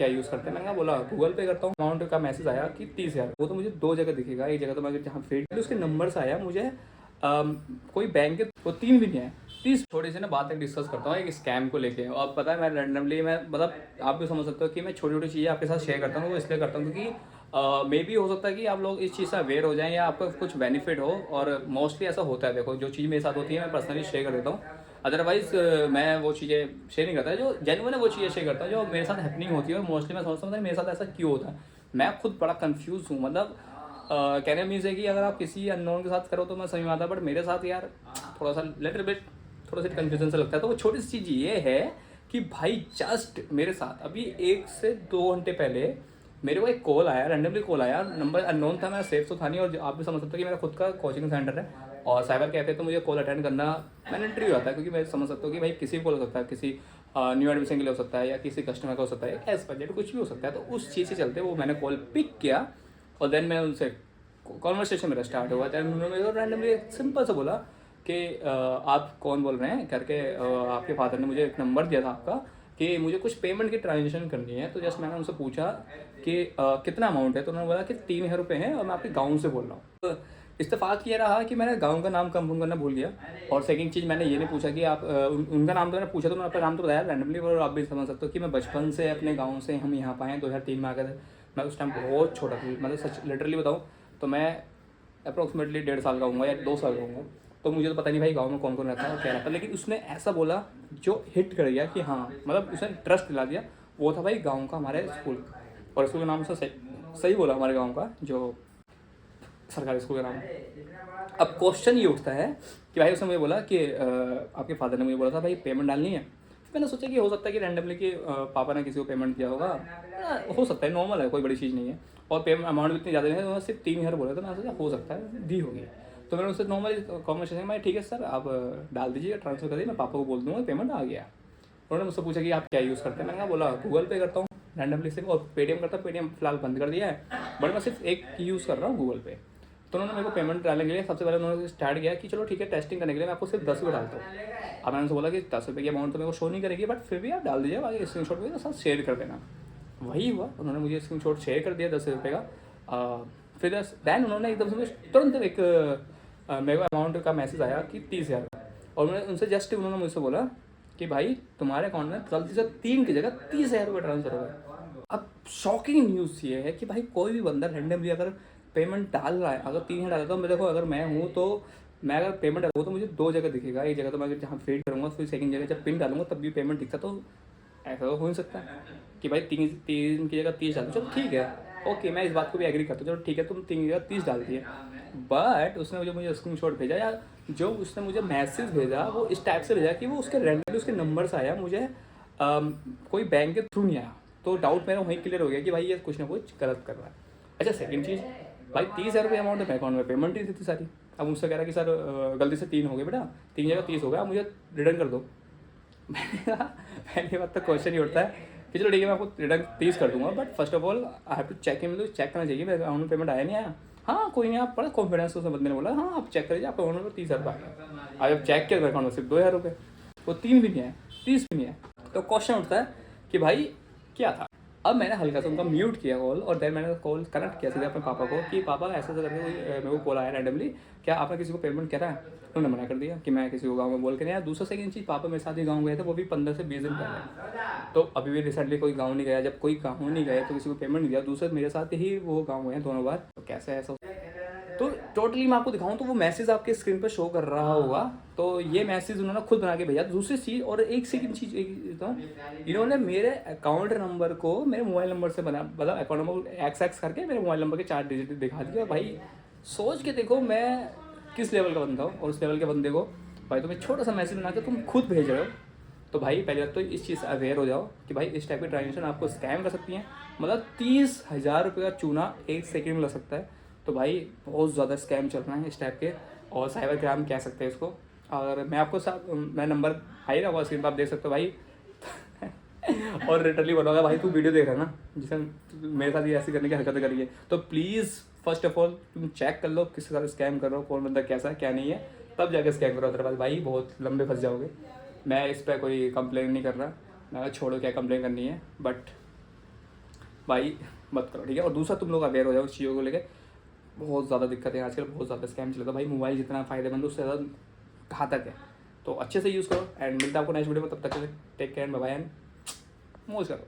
क्या यूज़ करते हैं, मैंने कहा बोला गूगल पे करता हूँ। अमाउंट का मैसेज आया कि 30,000। वो तो मुझे दो जगह दिखेगा, एक जगह तो मैं जहाँ फील्ड उसके नंबर से आया मुझे कोई बैंक के वो तीन भी नहीं है 30। थोड़ी सी ना बात डिस्कस करता हूँ एक स्कैम को लेके। और पता है मैं रैंडमली मैं मतलब आप भी समझ सकते हो कि मैं छोटी छोटी चीज़ें आपके साथ शेयर करता हूँ। वो इसलिए करता हूँ क्योंकि मे बी हो सकता है कि आप लोग इस चीज़ से अवेयर हो जाएं या आपको कुछ बेनिफिट हो। और मोस्टली ऐसा होता है, देखो जो चीज़ मेरे साथ होती है मैं पर्सनली शेयर कर देता हूँ। अदरवाइज मैं वो चीज़ें शेयर नहीं करता, जो जेन्युइन है वो चीज़ें शेयर करता हूँ जो मेरे साथ हैपनिंग होती है। और मोस्टली मैं समझता हूँ मेरे साथ ऐसा क्यों होता है, मैं खुद बड़ा कंफ्यूज हूँ। मतलब कहने मीन्स है कि अगर आप किसी अननोन के साथ करो तो मैं समझ में आता है, बट मेरे साथ यार थोड़ा सा लिटिल बिट थोड़ा सा कन्फ्यूजन सा लगता है। तो वो छोटी सी चीज़ ये है कि भाई जस्ट मेरे साथ अभी 1 से 2 घंटे पहले मेरे को एक कॉल आया, रैंडमली कॉल आया, नंबर अननोन था, मैं सेफ तो था नहीं। और आप भी समझ सकते हो कि मेरा खुद का कोचिंग सेंटर है और साइबर कैफे, तो मुझे कॉल अटेंड करना मैंडेटरी हो जाता है। क्योंकि मैं समझ सकता हूँ कि भाई किसी भी कॉल हो सकता है, किसी न्यू एडमिशन के लिए हो सकता है या किसी कस्टमर का हो सकता है, एज बजट कुछ भी हो सकता है। तो उस चीज़ से चलते वो मैंने कॉल पिक किया और देन मैं उनसे कॉन्वर्सेशन मेरा स्टार्ट हुआ। दैन उन्होंने मेरे को रैंडमली सिंपल से बोला कि आप कौन बोल रहे हैं करके, आपके फादर ने मुझे एक नंबर दिया था आपका कि मुझे कुछ पेमेंट की ट्रांजेक्शन करनी है। तो जस्ट मैंने उनसे पूछा कि कितना अमाउंट है। तो उन्होंने बोला कि 3,000 रुपये हैं और मैं आपके गाँव से बोल रहा हूँ। तो इत्तेफाक ये रहा कि मैंने गाँव का नाम कंफर्म करना भूल गया। और सेकंड चीज़ मैंने ये नहीं पूछा कि आप उनका नाम तो मैंने पूछा, तो मैंने अपना नाम तो बताया रैंडमली। और आप भी समझ सकते हो कि मैं बचपन से अपने गाँव से हम यहाँ पाए 2003 में आ गए थे। मैं उस टाइम बहुत छोटा था, मतलब सच लिटरली बताऊँ तो मैं अप्रोक्सीमेटली 1.5 साल का हूँ या 2 साल का हूँ। तो मुझे तो पता नहीं भाई गाँव में कौन कौन रहता है और क्या रहता है। लेकिन उसने ऐसा बोला जो हिट कर गया कि हाँ, मतलब उसने ट्रस्ट दिला दिया। वो था भाई गाँव का हमारे स्कूल, और स्कूल का नाम से सही बोला, हमारे गाँव का जो सरकारी स्कूल का नाम है। अब क्वेश्चन ये उठता है कि भाई उसने मुझे बोला कि आपके फादर ने मुझे बोला था भाई पेमेंट डालनी है। फिर मैंने सोचा कि हो सकता है कि रैंडमली कि पापा ने किसी को पेमेंट दिया होगा, हो सकता है, नॉर्मल है, कोई बड़ी चीज़ नहीं है। और पेमेंट अमाउंट भी इतनी ज़्यादा नहीं है, तो मैं सिर्फ 3,000 बोला था। मैंने सोचा हो सकता है दी होगी। तो मैंने उससे नॉर्मली कॉन्वर्सेशन में, ठीक है सर आप डाल दीजिए, ट्रांसफर कर दीजिए, मैं पापा को बोल दूँगा पेमेंट आ गया। उन्होंने मुझसे पूछा कि आप क्या यूज़ करते हैं, मैंने कहा बोला गूगल पे करता हूँ रैंडमली सिर्फ, और पेटीएम करता हूँ। पेटीएम फिलहाल बंद कर दिया है, बट मैं सिर्फ एक यूज़ कर रहा हूँ गूगल पे। तो उन्होंने मेरे को पेमेंट डालने के लिए सबसे पहले उन्होंने स्टार्ट किया कि चलो ठीक है, टेस्टिंग करने के लिए मैं आपको सिर्फ 10 रुपये डालता हूँ। अब मैंने उनसे बोला कि 10 रुपये की अमाउंट तो मेरे को शो नहीं करेगी, बट फिर भी आप डाल दीजिए, बाकी स्क्रीन शॉट मेरे साथ शेयर कर देना। वही हुआ, उन्होंने मुझे स्क्रीन शॉट शेयर कर दिया 10 रुपये का। फिर दैन उन्होंने एकदम से मुझे तुरंत एक मेरे को अमाउंट का मैसेज आया कि 30,000। और मैंने उनसे जस्ट उन्होंने मुझसे बोला कि भाई तुम्हारे अकाउंट में गलती से 3 की जगह 30,000 रुपये ट्रांसफर हो गए। अब शॉकिंग न्यूज़ ये है कि भाई कोई भी बंदा रैंडमली अगर पेमेंट डाल रहा है, अगर 3,000 डालता हूँ मैं, देखो अगर मैं हूँ तो मैं अगर पेमेंट डालूँ तो मुझे दो जगह दिखेगा। एक जगह तो मैं जहाँ फीड करूँगा, फिर सेकंड जगह जब पिन डालूंगा तब भी पेमेंट दिखता। तो ऐसा तो हो नहीं सकता कि भाई 3 की जगह 30 डालो, चलो ठीक है, ओके, मैं इस बात को भी एग्री करता हूँ, चलो ठीक है तुम 3 की जगह 30 डाल दिए। बट उसने मुझे स्क्रीन शॉट भेजा, या जो उसने मुझे मैसेज भेजा वो इस टाइप से भेजा कि वो उसके रैंडमली उसके नंबर से आया, मुझे कोई बैंक के थ्रू नहीं आया। तो डाउट मेरा वहीं क्लियर हो गया कि भाई ये कुछ ना कुछ गलत कर रहा है। अच्छा सेकंड चीज़, भाई 30,000 रुपये अमाउंट है, मेरे अकाउंट में पेमेंट ही थी सारी। अब मुझसे कह रहा है कि सर गलती से 3 हो गए बेटा, 3 जगह 30 हो गया, मुझे रिटर्न कर दो। मैंने कहा पहली बात तो क्वेश्चन ही उठता है कि चलो ठीक है मैं आपको रिटर्न 30 कर दूंगा, but first of all I have to check in, मतलब चेक करना चाहिए मेरे अकाउंट में पेमेंट आया नहीं आया। हाँ कोई नहीं, आप बड़ा कॉन्फिडेंस उस बंदे ने बोला हाँ आप चेक करिए आपके अकाउंट में 30,000 रुपये आ गया। अब चेक किया मेरे अकाउंट में सिर्फ 2,000 रुपये, वो 3 भी नहीं है, 30 भी नहीं है। तो क्वेश्चन उठता है कि भाई क्या था। अब मैंने हल्का सा उनका म्यूट किया कॉल, और देन मैंने कॉल कनेक्ट किया सीधे अपने पापा को कि पापा ऐसा करके कोई मेरे को कॉल आया रैंडमली, क्या आपने किसी को पेमेंट करा है। उन्होंने मना कर दिया कि मैं किसी को गाँव में बोल के नहीं आया। दूसरा सेकंड चीज़, पापा मेरे साथ ही गाँव गए थे, वो भी 15 से 20 दिन पहले। तो अभी भी रिसेंटली कोई गाँव नहीं गया, जब कोई गाँव नहीं गया तो किसी को पेमेंट नहीं दिया। दूसरे मेरे साथ ही वो गाँव गए दोनों बार, तो कैसे ऐसा। तो टोटली मैं आपको दिखाऊं तो वो मैसेज आपके स्क्रीन पर शो कर रहा होगा। तो ये मैसेज उन्होंने खुद बना के भेजा। दूसरी चीज़, और एक सेकंड चीज़ इन्होंने मेरे अकाउंट नंबर को मेरे मोबाइल नंबर से बना, मतलब अकाउंट नंबर एक्स करके मेरे मोबाइल नंबर के 4 डिजिट दिखा दिया। भाई सोच के देखो मैं किस लेवल का बंदा हूँ, और उस लेवल के बंदे को भाई तुम्हें छोटा सा मैसेज बना के तुम खुद भेज रहे हो। तो भाई पहले बात तो इस चीज़ से अवेयर हो जाओ कि भाई इस टाइप की ट्रांजेक्शन आपको स्कैम कर सकती हैं। मतलब 30,000 रुपये का चूना 1 सेकंड में लग सकता है। तो भाई बहुत ज़्यादा स्कैम चल रहे हैं इस टाइप के, और साइबर क्राइम कह सकते हैं इसको। और मैं आपको मैं नंबर हाई रहा स्क्रीन पर आप देख सकते हो भाई। और लिटरली बोलूँगा भाई तू वीडियो देख रहा है ना, जिसे मेरे साथ ये ऐसी करने की हरकतें करी है, तो प्लीज़ फर्स्ट ऑफ ऑल तुम चेक कर लो किसके साथ स्कैम कर रहे हो, कौन बंदा कैसा है क्या नहीं है, तब जाके स्कैम करो। अदरवाइज भाई बहुत लंबे फंस जाओगे। मैं इस पर कोई कंप्लेन नहीं कर रहा, मैं छोड़ो क्या कंप्लेन करनी है, बट भाई मत करो, ठीक है। और दूसरा, तुम लोग अवेयर हो जाओ इस चीज़ों को लेकर। बहुत ज़्यादा दिक्कत है आजकल, बहुत ज़्यादा स्कैम चलता है भाई। मोबाइल जितना फ़ायदेमंद उससे ज़्यादा घातक है, तो अच्छे से यूज़ करो। एंड मिलता है आपको नेक्स्ट वीडियो में, तब तक के लिए take care and bye bye and मौज करो।